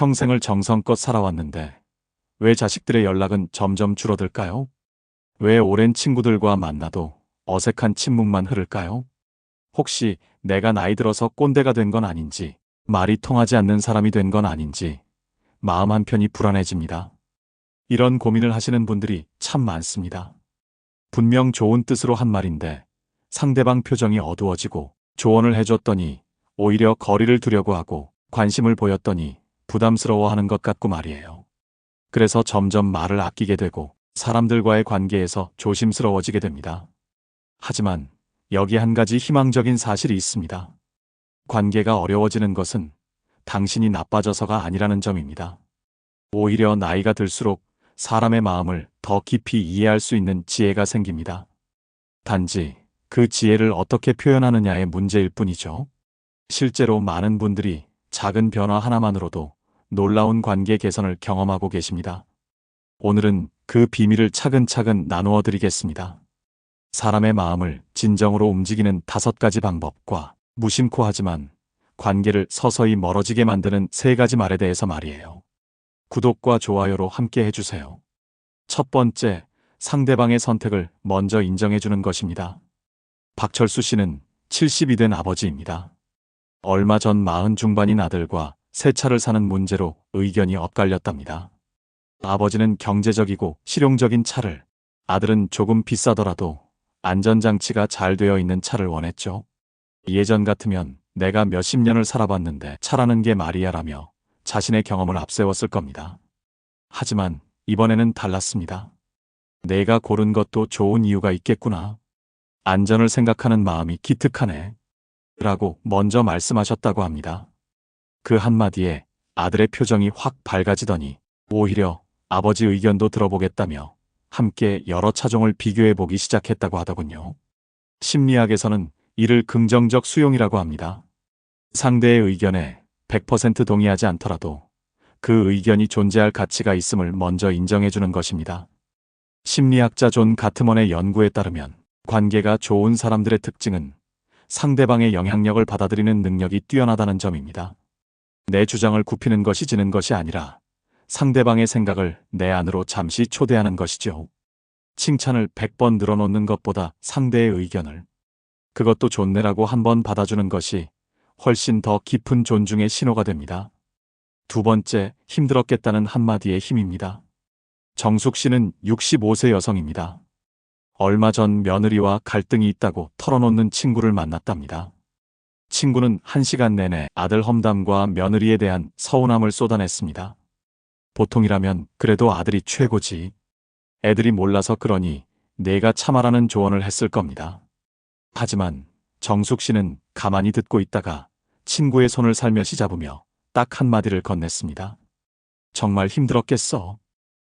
평생을 정성껏 살아왔는데 왜 자식들의 연락은 점점 줄어들까요? 왜 오랜 친구들과 만나도 어색한 침묵만 흐를까요? 혹시 내가 나이 들어서 꼰대가 된 건 아닌지, 말이 통하지 않는 사람이 된 건 아닌지 마음 한편이 불안해집니다. 이런 고민을 하시는 분들이 참 많습니다. 분명 좋은 뜻으로 한 말인데 상대방 표정이 어두워지고 조언을 해줬더니 오히려 거리를 두려고 하고 관심을 보였더니 부담스러워하는 것 같고 말이에요. 그래서 점점 말을 아끼게 되고 사람들과의 관계에서 조심스러워지게 됩니다. 하지만 여기 한 가지 희망적인 사실이 있습니다. 관계가 어려워지는 것은 당신이 나빠져서가 아니라는 점입니다. 오히려 나이가 들수록 사람의 마음을 더 깊이 이해할 수 있는 지혜가 생깁니다. 단지 그 지혜를 어떻게 표현하느냐의 문제일 뿐이죠. 실제로 많은 분들이 작은 변화 하나만으로도 놀라운 관계 개선을 경험하고 계십니다. 오늘은 그 비밀을 차근차근 나누어 드리겠습니다. 사람의 마음을 진정으로 움직이는 5가지 방법과 무심코 하지만 관계를 서서히 멀어지게 만드는 3가지 말에 대해서 말이에요. 구독과 좋아요로 함께 해주세요. 첫 번째, 상대방의 선택을 먼저 인정해주는 것입니다. 박철수 씨는 70이 된 아버지입니다. 얼마 전 40 중반인 아들과 새 차를 사는 문제로 의견이 엇갈렸답니다. 아버지는 경제적이고 실용적인 차를, 아들은 조금 비싸더라도 안전장치가 잘 되어 있는 차를 원했죠. 예전 같으면 내가 몇십 년을 살아봤는데 차라는 게 말이야 라며 자신의 경험을 앞세웠을 겁니다. 하지만 이번에는 달랐습니다. 내가 고른 것도 좋은 이유가 있겠구나. 안전을 생각하는 마음이 기특하네. 라고 먼저 말씀하셨다고 합니다. 그 한마디에 아들의 표정이 확 밝아지더니 오히려 아버지 의견도 들어보겠다며 함께 여러 차종을 비교해보기 시작했다고 하더군요. 심리학에서는 이를 긍정적 수용이라고 합니다. 상대의 의견에 100% 동의하지 않더라도 그 의견이 존재할 가치가 있음을 먼저 인정해주는 것입니다. 심리학자 존 가트먼의 연구에 따르면 관계가 좋은 사람들의 특징은 상대방의 영향력을 받아들이는 능력이 뛰어나다는 점입니다. 내 주장을 굽히는 것이 지는 것이 아니라 상대방의 생각을 내 안으로 잠시 초대하는 것이죠. 칭찬을 100번 늘어놓는 것보다 상대의 의견을, 그것도 좋네라고 한번 받아주는 것이 훨씬 더 깊은 존중의 신호가 됩니다. 두 번째, 힘들었겠다는 한마디의 힘입니다. 정숙 씨는 65세 여성입니다. 얼마 전 며느리와 갈등이 있다고 털어놓는 친구를 만났답니다. 친구는 1시간 내내 아들 험담과 며느리에 대한 서운함을 쏟아냈습니다. 보통이라면 그래도 아들이 최고지. 애들이 몰라서 그러니 내가 참아라는 조언을 했을 겁니다. 하지만 정숙 씨는 가만히 듣고 있다가 친구의 손을 살며시 잡으며 딱 한마디를 건넸습니다. 정말 힘들었겠어.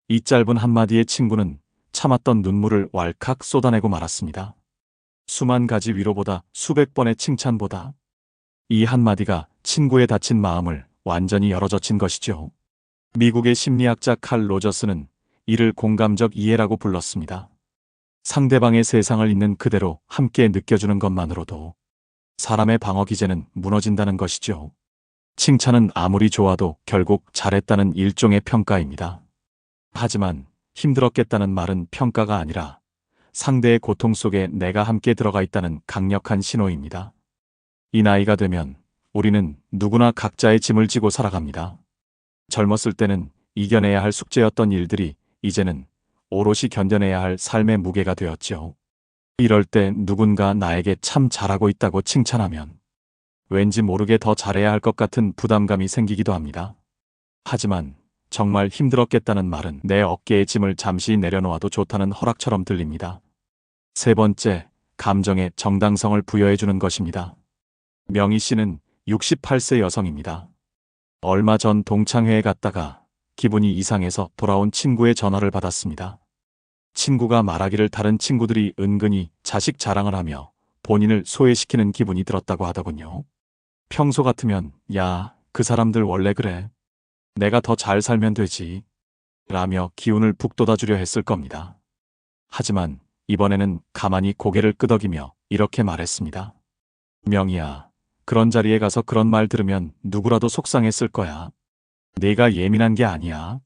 이 짧은 한마디에 친구는 참았던 눈물을 왈칵 쏟아내고 말았습니다. 수만 가지 위로보다 수백 번의 칭찬보다 이 한마디가 친구의 다친 마음을 완전히 열어젖힌 것이죠. 미국의 심리학자 칼 로저스는 이를 공감적 이해라고 불렀습니다. 상대방의 세상을 있는 그대로 함께 느껴주는 것만으로도 사람의 방어 기제는 무너진다는 것이죠. 칭찬은 아무리 좋아도 결국 잘했다는 일종의 평가입니다. 하지만 힘들었겠다는 말은 평가가 아니라 상대의 고통 속에 내가 함께 들어가 있다는 강력한 신호입니다. 이 나이가 되면 우리는 누구나 각자의 짐을 지고 살아갑니다. 젊었을 때는 이겨내야 할 숙제였던 일들이 이제는 오롯이 견뎌내야 할 삶의 무게가 되었죠. 이럴 때 누군가 나에게 참 잘하고 있다고 칭찬하면 왠지 모르게 더 잘해야 할 것 같은 부담감이 생기기도 합니다. 하지만 정말 힘들었겠다는 말은 내 어깨의 짐을 잠시 내려놓아도 좋다는 허락처럼 들립니다. 세 번째, 감정에 정당성을 부여해주는 것입니다. 명희 씨는 68세 여성입니다. 얼마 전 동창회에 갔다가 기분이 이상해서 돌아온 친구의 전화를 받았습니다. 친구가 말하기를 다른 친구들이 은근히 자식 자랑을 하며 본인을 소외시키는 기분이 들었다고 하더군요. 평소 같으면 야, 그 사람들 원래 그래. 내가 더 잘 살면 되지. 라며 기운을 북돋아주려 했을 겁니다. 하지만 이번에는 가만히 고개를 끄덕이며 이렇게 말했습니다. 명희야, 그런 자리에 가서 그런 말 들으면 누구라도 속상했을 거야. 내가 예민한 게 아니야.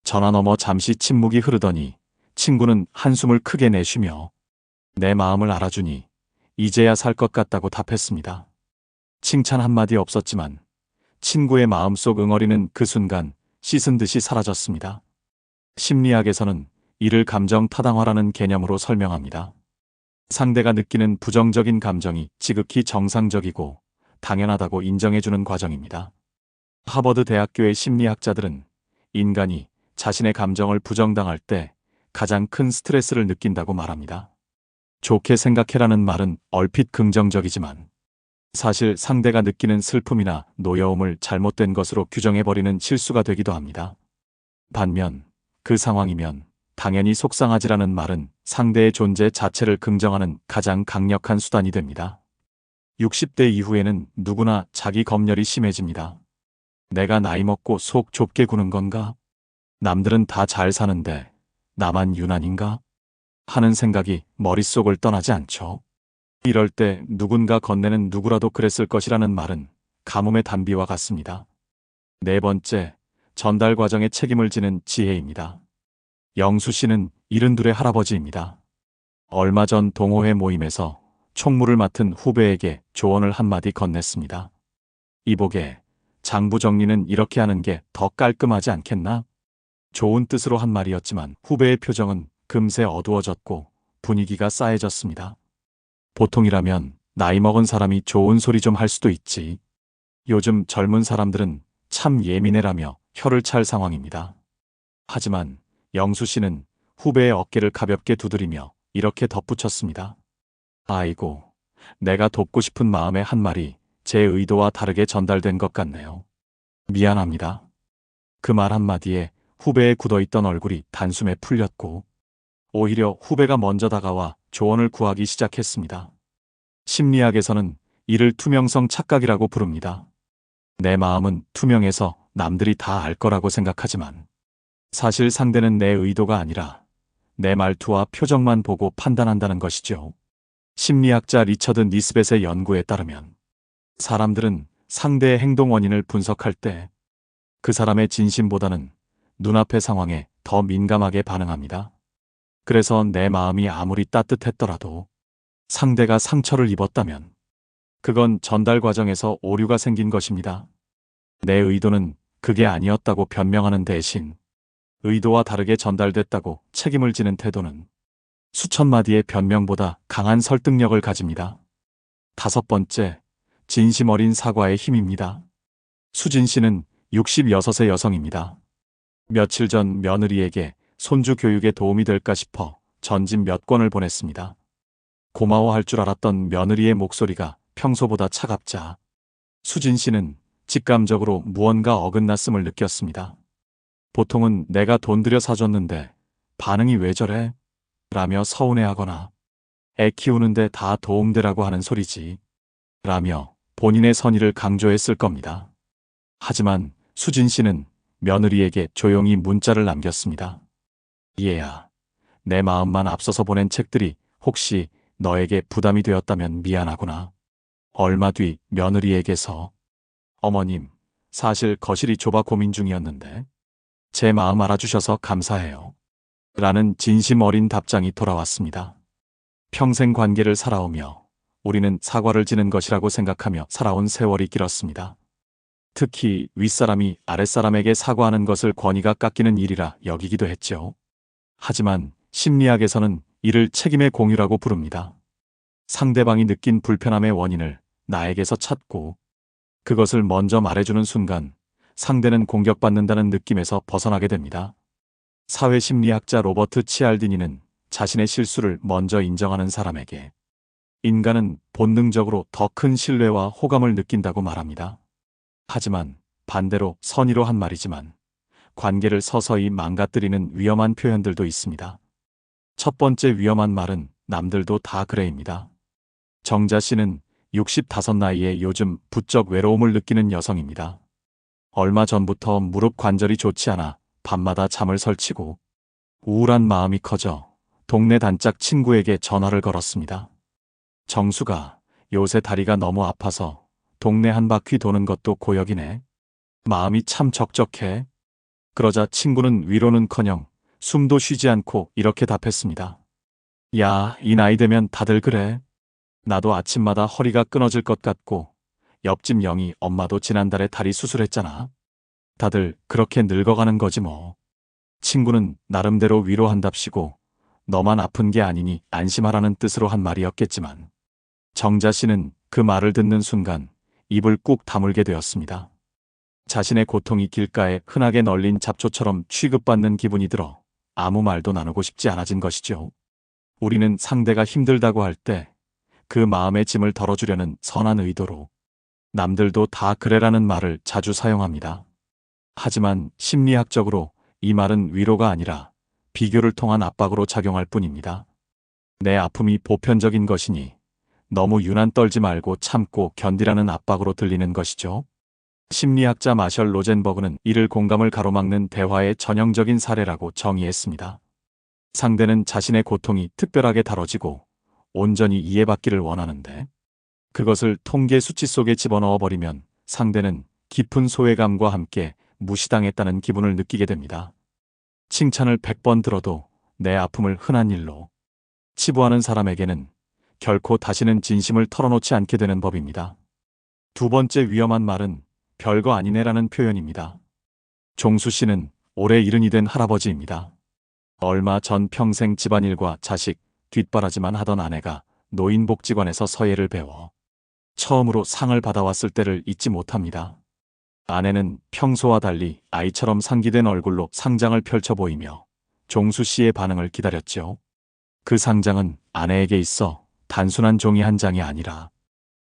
전화 너머 잠시 침묵이 흐르더니 친구는 한숨을 크게 내쉬며 내 마음을 알아주니 이제야 살 것 같다고 답했습니다. 칭찬 한마디 없었지만 친구의 마음속 응어리는 그 순간 씻은 듯이 사라졌습니다. 심리학에서는 이를 감정 타당화라는 개념으로 설명합니다. 상대가 느끼는 부정적인 감정이 지극히 정상적이고 당연하다고 인정해주는 과정입니다. 하버드 대학교의 심리학자들은 인간이 자신의 감정을 부정당할 때 가장 큰 스트레스를 느낀다고 말합니다. 좋게 생각해라는 말은 얼핏 긍정적이지만 사실 상대가 느끼는 슬픔이나 노여움을 잘못된 것으로 규정해버리는 실수가 되기도 합니다. 반면 그 상황이면 당연히 속상하지라는 말은 상대의 존재 자체를 긍정하는 가장 강력한 수단이 됩니다. 60대 이후에는 누구나 자기 검열이 심해집니다. 내가 나이 먹고 속 좁게 구는 건가? 남들은 다 잘 사는데 나만 유난인가? 하는 생각이 머릿속을 떠나지 않죠. 이럴 때 누군가 건네는 누구라도 그랬을 것이라는 말은 가뭄의 단비와 같습니다. 네 번째, 전달 과정에 책임을 지는 지혜입니다. 영수 씨는 72의 할아버지입니다. 얼마 전 동호회 모임에서 총무를 맡은 후배에게 조언을 한마디 건넸습니다. 이보게, 장부 정리는 이렇게 하는 게 더 깔끔하지 않겠나? 좋은 뜻으로 한 말이었지만 후배의 표정은 금세 어두워졌고 분위기가 싸해졌습니다. 보통이라면 나이 먹은 사람이 좋은 소리 좀 할 수도 있지. 요즘 젊은 사람들은 참 예민해라며 혀를 찰 상황입니다. 하지만 영수 씨는 후배의 어깨를 가볍게 두드리며 이렇게 덧붙였습니다. 아이고, 내가 돕고 싶은 마음의 한 말이 제 의도와 다르게 전달된 것 같네요. 미안합니다. 그 말 한마디에 후배의 굳어있던 얼굴이 단숨에 풀렸고 오히려 후배가 먼저 다가와 조언을 구하기 시작했습니다. 심리학에서는 이를 투명성 착각이라고 부릅니다. 내 마음은 투명해서 남들이 다 알 거라고 생각하지만 사실 상대는 내 의도가 아니라 내 말투와 표정만 보고 판단한다는 것이죠. 심리학자 리처드 니스벳의 연구에 따르면 사람들은 상대의 행동 원인을 분석할 때 그 사람의 진심보다는 눈앞의 상황에 더 민감하게 반응합니다. 그래서 내 마음이 아무리 따뜻했더라도 상대가 상처를 입었다면 그건 전달 과정에서 오류가 생긴 것입니다. 내 의도는 그게 아니었다고 변명하는 대신 의도와 다르게 전달됐다고 책임을 지는 태도는 수천 마디의 변명보다 강한 설득력을 가집니다. 다섯 번째, 진심 어린 사과의 힘입니다. 수진 씨는 66의 여성입니다. 며칠 전 며느리에게 손주 교육에 도움이 될까 싶어 전집 몇 권을 보냈습니다. 고마워할 줄 알았던 며느리의 목소리가 평소보다 차갑자 수진 씨는 직감적으로 무언가 어긋났음을 느꼈습니다. 보통은 내가 돈 들여 사줬는데 반응이 왜 저래? 라며 서운해하거나 애 키우는데 다 도움되라고 하는 소리지 라며 본인의 선의를 강조했을 겁니다. 하지만 수진 씨는 며느리에게 조용히 문자를 남겼습니다. 얘야, 내 마음만 앞서서 보낸 책들이 혹시 너에게 부담이 되었다면 미안하구나. 얼마 뒤 며느리에게서 어머님, 사실 거실이 좁아 고민 중이었는데 제 마음 알아주셔서 감사해요. 라는 진심 어린 답장이 돌아왔습니다. 평생 관계를 살아오며 우리는 사과를 지는 것이라고 생각하며 살아온 세월이 길었습니다. 특히 윗사람이 아랫사람에게 사과하는 것을 권위가 깎이는 일이라 여기기도 했죠. 하지만 심리학에서는 이를 책임의 공유라고 부릅니다. 상대방이 느낀 불편함의 원인을 나에게서 찾고 그것을 먼저 말해주는 순간 상대는 공격받는다는 느낌에서 벗어나게 됩니다. 사회심리학자 로버트 치알디니는 자신의 실수를 먼저 인정하는 사람에게 인간은 본능적으로 더 큰 신뢰와 호감을 느낀다고 말합니다. 하지만 반대로 선의로 한 말이지만 관계를 서서히 망가뜨리는 위험한 표현들도 있습니다. 첫 번째 위험한 말은 남들도 다 그래입니다. 정자 씨는 65 나이에 요즘 부쩍 외로움을 느끼는 여성입니다. 얼마 전부터 무릎 관절이 좋지 않아 밤마다 잠을 설치고 우울한 마음이 커져 동네 단짝 친구에게 전화를 걸었습니다. 정수가 요새 다리가 너무 아파서 동네 한 바퀴 도는 것도 고역이네. 마음이 참 적적해. 그러자 친구는 위로는커녕 숨도 쉬지 않고 이렇게 답했습니다. 야, 이 나이 되면 다들 그래. 나도 아침마다 허리가 끊어질 것 같고 옆집 영희 엄마도 지난달에 다리 수술했잖아. 다들 그렇게 늙어가는 거지 뭐. 친구는 나름대로 위로한답시고 너만 아픈 게 아니니 안심하라는 뜻으로 한 말이었겠지만 정자 씨는 그 말을 듣는 순간 입을 꾹 다물게 되었습니다. 자신의 고통이 길가에 흔하게 널린 잡초처럼 취급받는 기분이 들어 아무 말도 나누고 싶지 않아진 것이죠. 우리는 상대가 힘들다고 할 때 그 마음의 짐을 덜어주려는 선한 의도로 남들도 다 그래라는 말을 자주 사용합니다. 하지만 심리학적으로 이 말은 위로가 아니라 비교를 통한 압박으로 작용할 뿐입니다. 내 아픔이 보편적인 것이니 너무 유난 떨지 말고 참고 견디라는 압박으로 들리는 것이죠. 심리학자 마셜 로젠버그는 이를 공감을 가로막는 대화의 전형적인 사례라고 정의했습니다. 상대는 자신의 고통이 특별하게 다뤄지고 온전히 이해받기를 원하는데 그것을 통계 수치 속에 집어넣어 버리면 상대는 깊은 소외감과 함께 무시당했다는 기분을 느끼게 됩니다. 칭찬을 100번 들어도 내 아픔을 흔한 일로 치부하는 사람에게는 결코 다시는 진심을 털어놓지 않게 되는 법입니다. 두 번째 위험한 말은 별거 아니네라는 표현입니다. 종수 씨는 올해 70이 된 할아버지입니다. 얼마 전 평생 집안일과 자식, 뒷바라지만 하던 아내가 노인복지관에서 서예를 배워 처음으로 상을 받아왔을 때를 잊지 못합니다. 아내는 평소와 달리 아이처럼 상기된 얼굴로 상장을 펼쳐 보이며 종수 씨의 반응을 기다렸죠. 그 상장은 아내에게 있어 단순한 종이 한 장이 아니라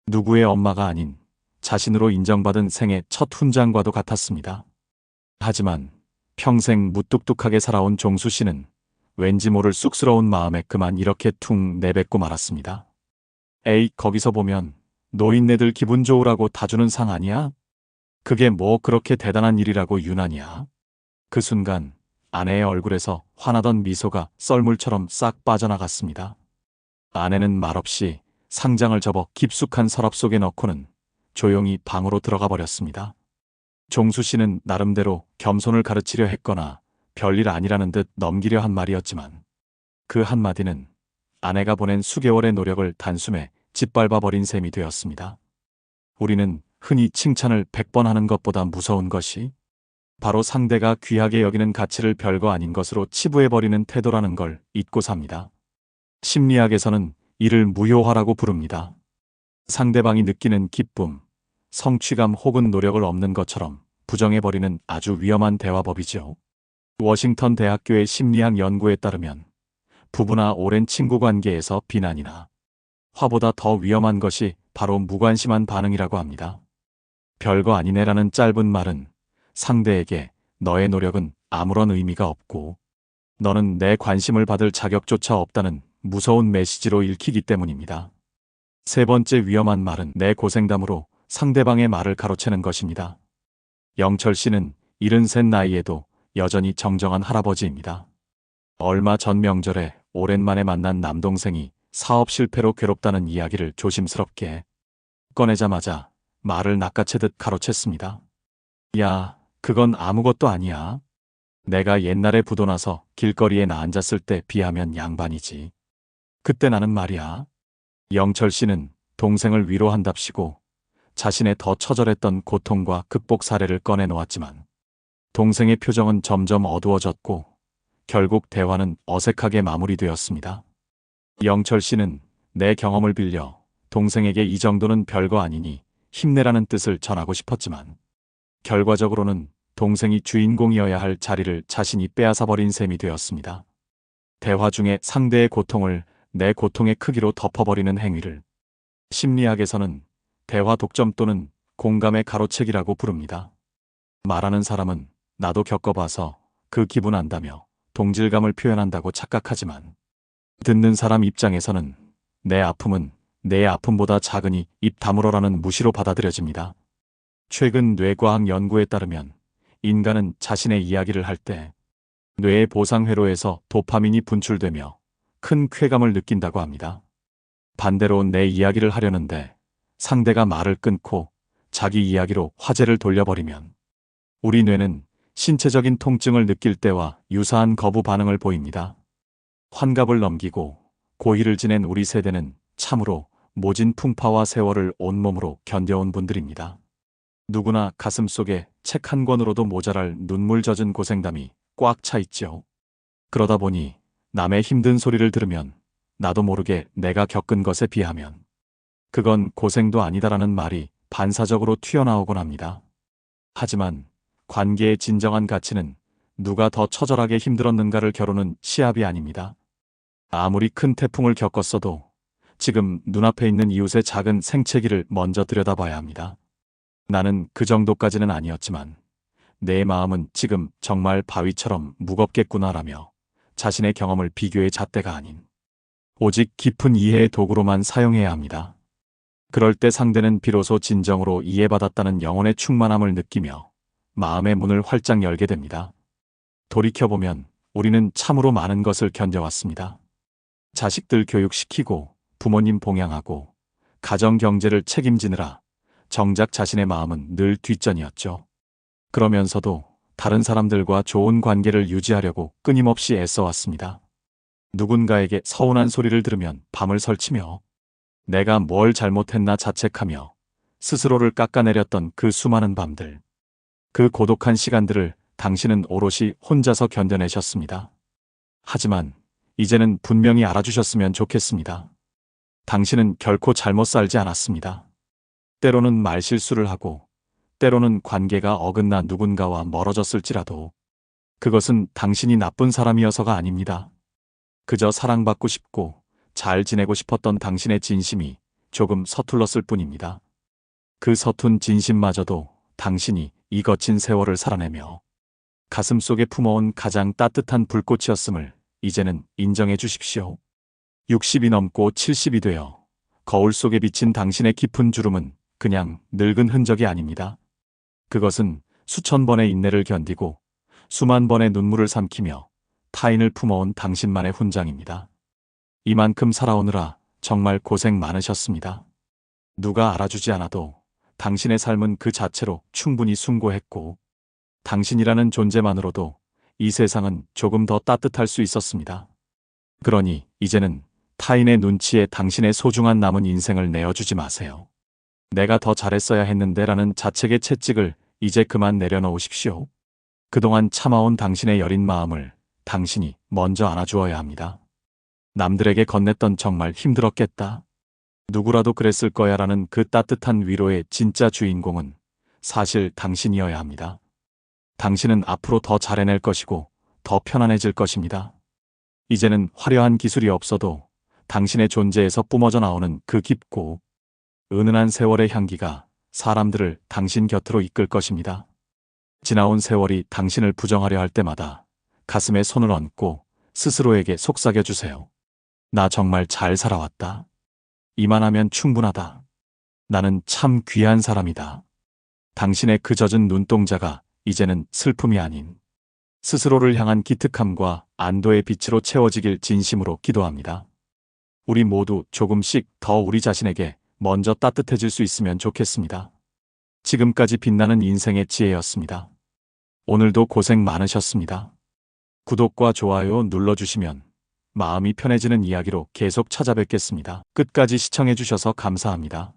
누구의 엄마가 아닌 자신으로 인정받은 생애 첫 훈장과도 같았습니다. 하지만 평생 무뚝뚝하게 살아온 종수 씨는 왠지 모를 쑥스러운 마음에 그만 이렇게 퉁 내뱉고 말았습니다. 에이, 거기서 보면 노인네들 기분 좋으라고 다 주는 상 아니야? 그게 뭐 그렇게 대단한 일이라고 유난이야? 그 순간 아내의 얼굴에서 환하던 미소가 썰물처럼 싹 빠져나갔습니다. 아내는 말없이 상장을 접어 깊숙한 서랍 속에 넣고는 조용히 방으로 들어가 버렸습니다. 종수 씨는 나름대로 겸손을 가르치려 했거나 별일 아니라는 듯 넘기려 한 말이었지만 그 한마디는 아내가 보낸 수개월의 노력을 단숨에 짓밟아 버린 셈이 되었습니다. 우리는 흔히 칭찬을 100번 하는 것보다 무서운 것이 바로 상대가 귀하게 여기는 가치를 별거 아닌 것으로 치부해버리는 태도라는 걸 잊고 삽니다. 심리학에서는 이를 무효화라고 부릅니다. 상대방이 느끼는 기쁨, 성취감 혹은 노력을 없는 것처럼 부정해버리는 아주 위험한 대화법이죠. 워싱턴 대학교의 심리학 연구에 따르면 부부나 오랜 친구 관계에서 비난이나 화보다 더 위험한 것이 바로 무관심한 반응이라고 합니다. 별거 아니네라는 짧은 말은 상대에게 너의 노력은 아무런 의미가 없고 너는 내 관심을 받을 자격조차 없다는 무서운 메시지로 읽히기 때문입니다. 세 번째 위험한 말은 내 고생담으로 상대방의 말을 가로채는 것입니다. 영철 씨는 73 나이에도 여전히 정정한 할아버지입니다. 얼마 전 명절에 오랜만에 만난 남동생이 사업 실패로 괴롭다는 이야기를 조심스럽게 꺼내자마자 말을 낚아채듯 가로챘습니다. 야, 그건 아무것도 아니야. 내가 옛날에 부도 나서 길거리에 나 앉았을 때 비하면 양반이지. 그때 나는 말이야. 영철 씨는 동생을 위로한답시고 자신의 더 처절했던 고통과 극복 사례를 꺼내 놓았지만 동생의 표정은 점점 어두워졌고 결국 대화는 어색하게 마무리되었습니다. 영철 씨는 내 경험을 빌려 동생에게 이 정도는 별거 아니니 힘내라는 뜻을 전하고 싶었지만 결과적으로는 동생이 주인공이어야 할 자리를 자신이 빼앗아버린 셈이 되었습니다. 대화 중에 상대의 고통을 내 고통의 크기로 덮어버리는 행위를 심리학에서는 대화 독점 또는 공감의 가로채기라고 부릅니다. 말하는 사람은 나도 겪어봐서 그 기분 안다며 동질감을 표현한다고 착각하지만 듣는 사람 입장에서는 내 아픔은 내 아픔보다 작으니 입 다물어라는 무시로 받아들여집니다. 최근 뇌과학 연구에 따르면 인간은 자신의 이야기를 할 때 뇌의 보상회로에서 도파민이 분출되며 큰 쾌감을 느낀다고 합니다. 반대로 내 이야기를 하려는데 상대가 말을 끊고 자기 이야기로 화제를 돌려버리면 우리 뇌는 신체적인 통증을 느낄 때와 유사한 거부 반응을 보입니다. 환갑을 넘기고 고희를 지낸 우리 세대는 참으로 모진 풍파와 세월을 온몸으로 견뎌온 분들입니다. 누구나 가슴속에 책 한 권으로도 모자랄 눈물 젖은 고생담이 꽉 차 있죠. 그러다 보니 남의 힘든 소리를 들으면 나도 모르게 내가 겪은 것에 비하면 그건 고생도 아니다라는 말이 반사적으로 튀어나오곤 합니다. 하지만 관계의 진정한 가치는 누가 더 처절하게 힘들었는가를 겨루는 시합이 아닙니다. 아무리 큰 태풍을 겪었어도 지금 눈앞에 있는 이웃의 작은 생채기를 먼저 들여다봐야 합니다. 나는 그 정도까지는 아니었지만 내 마음은 지금 정말 바위처럼 무겁겠구나라며 자신의 경험을 비교의 잣대가 아닌 오직 깊은 이해의 도구로만 사용해야 합니다. 그럴 때 상대는 비로소 진정으로 이해받았다는 영혼의 충만함을 느끼며 마음의 문을 활짝 열게 됩니다. 돌이켜보면 우리는 참으로 많은 것을 견뎌왔습니다. 자식들 교육시키고 부모님 봉양하고 가정 경제를 책임지느라 정작 자신의 마음은 늘 뒷전이었죠. 그러면서도 다른 사람들과 좋은 관계를 유지하려고 끊임없이 애써왔습니다. 누군가에게 서운한 소리를 들으면 밤을 설치며 내가 뭘 잘못했나 자책하며 스스로를 깎아내렸던 그 수많은 밤들, 그 고독한 시간들을 당신은 오롯이 혼자서 견뎌내셨습니다. 하지만 이제는 분명히 알아주셨으면 좋겠습니다. 당신은 결코 잘못 살지 않았습니다. 때로는 말실수를 하고 때로는 관계가 어긋나 누군가와 멀어졌을지라도 그것은 당신이 나쁜 사람이어서가 아닙니다. 그저 사랑받고 싶고 잘 지내고 싶었던 당신의 진심이 조금 서툴렀을 뿐입니다. 그 서툰 진심마저도 당신이 이 거친 세월을 살아내며 가슴속에 품어온 가장 따뜻한 불꽃이었음을 이제는 인정해 주십시오. 60이 넘고 70이 되어 거울 속에 비친 당신의 깊은 주름은 그냥 늙은 흔적이 아닙니다. 그것은 수천 번의 인내를 견디고 수만 번의 눈물을 삼키며 타인을 품어온 당신만의 훈장입니다. 이만큼 살아오느라 정말 고생 많으셨습니다. 누가 알아주지 않아도 당신의 삶은 그 자체로 충분히 숭고했고 당신이라는 존재만으로도 이 세상은 조금 더 따뜻할 수 있었습니다. 그러니 이제는 타인의 눈치에 당신의 소중한 남은 인생을 내어주지 마세요. 내가 더 잘했어야 했는데라는 자책의 채찍을 이제 그만 내려놓으십시오. 그동안 참아온 당신의 여린 마음을 당신이 먼저 안아주어야 합니다. 남들에게 건넸던 정말 힘들었겠다. 누구라도 그랬을 거야 라는 그 따뜻한 위로의 진짜 주인공은 사실 당신이어야 합니다. 당신은 앞으로 더 잘해낼 것이고 더 편안해질 것입니다. 이제는 화려한 기술이 없어도 당신의 존재에서 뿜어져 나오는 그 깊고 은은한 세월의 향기가 사람들을 당신 곁으로 이끌 것입니다. 지나온 세월이 당신을 부정하려 할 때마다 가슴에 손을 얹고 스스로에게 속삭여주세요. 나 정말 잘 살아왔다. 이만하면 충분하다. 나는 참 귀한 사람이다. 당신의 그 젖은 눈동자가 이제는 슬픔이 아닌 스스로를 향한 기특함과 안도의 빛으로 채워지길 진심으로 기도합니다. 우리 모두 조금씩 더 우리 자신에게 먼저 따뜻해질 수 있으면 좋겠습니다. 지금까지 빛나는 인생의 지혜였습니다. 오늘도 고생 많으셨습니다. 구독과 좋아요 눌러주시면 마음이 편해지는 이야기로 계속 찾아뵙겠습니다. 끝까지 시청해주셔서 감사합니다.